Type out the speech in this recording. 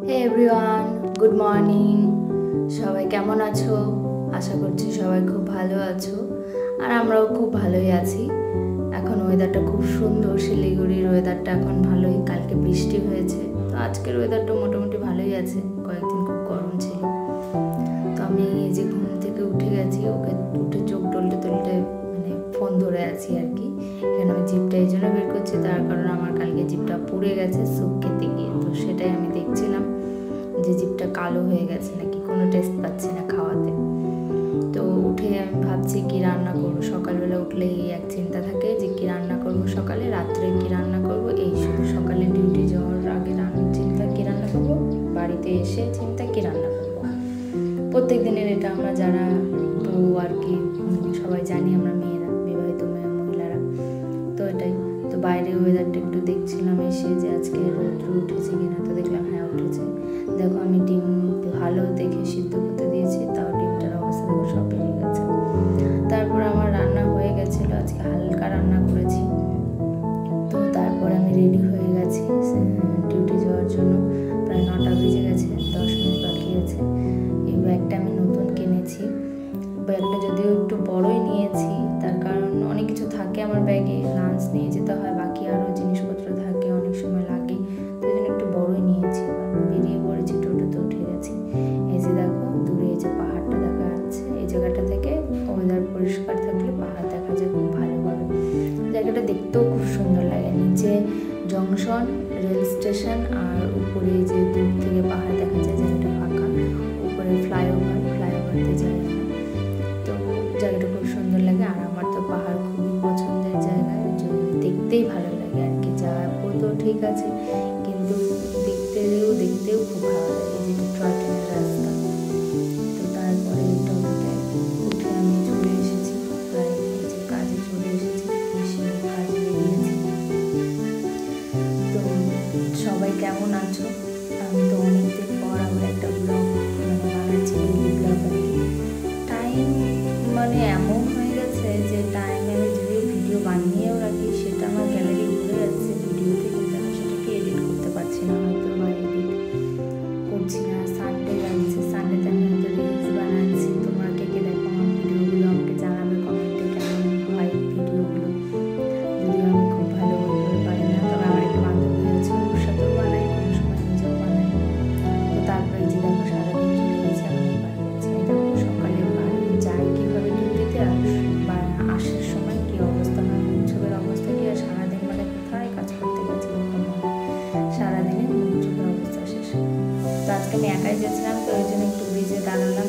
হে everyone, good morning. সবাই কেমন আছো? আশা করছি সবাই খুব ভালো আছো, আর আমরাও খুব ভালোই আছি। এখন ওয়েদারটা খুব সুন্দর, শিলিগুড়ির ওয়েদারটা এখন ভালোই। কালকে বৃষ্টি হয়েছে, তো আজকের ওয়েদারটা মোটামুটি ভালোই আছে। কয়েকদিন খুব গরম ছিল। তো আমি এই যে ঘুম থেকে উঠে গেছি, উঠে চোখ টলতে মানে ফোন ধরে আছি আর কি। এখানে আমি জিপটা এই জন্য বের করছি, তার কারণ আমার কালকে জিপটা পুড়ে গেছে স্যুপ খেতে গিয়ে। তো সেটাই আমি দেখছিলাম যে জিপটা কালো হয়ে গেছে নাকি, কোনো টেস্ট পাচ্ছি না খাওয়াতে। তো উঠে আমি ভাবছি কি রান্না করবো। সকালবেলা উঠলেই এক চিন্তা থাকে যে কি রান্না করবো, সকালে রাত্রে কি রান্না করবো, এই শুধু সকালে ডিউটি যাওয়ার আগে চিন্তা কি রান্না করবো, বাড়িতে এসে চিন্তা কি রান্না করবো। প্রত্যেক দিনের এটা আমরা যারা বউ আর কি সবাই জানি, আমরা মেয়েরা, বিবাহিত মহিলারা। তো এটাই। তো বাইরে ওয়েদারটা একটু দেখছিলাম এসে যে আজকে রৌদ্র উঠেছে কিনা। তো দেখলাম হ্যাঁ উঠেছে। দেখো আমি ডিম ভালো দেখে সিদ্ধ করতে দিয়েছি, তাও ডিমটার অবস্থা দেখো সব বেরিয়ে গেছে। তারপর আমার রান্না হয়ে গেছিলো, আজকে হালকা রান্না করেছি। তো তারপর আমি রেডি হয়ে গেছি ডিউটি যাওয়ার জন্য। প্রায় 9টা বেজে গেছে, 10 মিনিট বাকি আছে। এই ব্যাগটা আমি নতুন কিনেছি। ব্যাগটা যদিও একটু বড়ই নিয়েছি, তার কারণ অনেক কিছু থাকে আমার ব্যাগে। লাঞ্চ নিয়ে যেতে হয়, বাকি আরও জিনিসপত্র থাকে, অনেক সময় লাগে। তো এই জন্য একটু বড়ই নিয়েছি। বেরিয়ে পড়েছি, টোটোতে উঠে গেছি। এই যে দেখো দূরে এই যে পাহাড়টা দেখা যাচ্ছে। এই জায়গাটা থেকে ওয়েদার পরিষ্কার থাকলে পাহাড় দেখা যায় খুব ভালোভাবে। জায়গাটা দেখতেও খুব সুন্দর লাগে। নিচে জংশন, রেল স্টেশন, আর উপরে যে দূর থেকে পাহাড় দেখা যায়, জায়গাটা ফাঁকা। উপরে ফ্লাইওভারতে যায় না। তো জায়গাটা খুব সুন্দর লাগে। আর আমার তো পাহাড় খুবই পছন্দের জায়গা, দেখতেই ভালো লাগে আর কি। যাবো তো ঠিক আছে, কিন্তু দেখতেও খুব ভালো লাগে, যেটা টয় ট্রেনের রাস্তা। তো তারপরে টোটোতে উঠে আমি চলে এসেছি, প্রায় এই যে কাজে চলে এসেছি, কাজে বেরিয়েছি। তো সবাই কেমন আছো? আমি তো অনেকদিন পর আবার একটা ব্লগ বানাচ্ছি, ব্লগ আর কি। টাইম মানে এমন হয়ে গেছে যে টাইমে আমি যদিও ভিডিও বানিয়েও রাখি, সেটা আমার গ্যালারি ভরে যাচ্ছে ভিডিওতে, কিন্তু আমি সেটাকে এডিট করতে পারছি না, হয়তো বা এডিট করছি না। সানডে যাচ্ছে, সানডেতে আমি হয়তো রিলস বানাচ্ছি। তোমরা কে কে দেখো আমার ভিডিওগুলো আমাকে জানাবে কমেন্টে কেমন হয় ভিডিওগুলো। যদিও আমি খুব ভালো বলতে পারি না, তবে আমার একটা বান্ধবী আছে, ওর সাথেও বানাই, কোনো সময় নিজেও বানাই। তো তারপরে যে দেখো সারাদিন চলে গেছে, আমি বাড়ি যাচ্ছি। দেখো সকালে বাড়ি যাই কীভাবে ডিউটিতে, আর আসার সময় কী অবস্থা, মানে মুখ চোখের অবস্থা কী। আর সারাদিন মানে কোথায় কাজ করতে গেছি ওরকম মনে, সারাদিনে মুখ চোখের অবস্থা শেষ। তো আজকে আমি একাই যাচ্ছিলাম, তো ওই জন্য একটু ব্রিজে দাঁড়ালাম।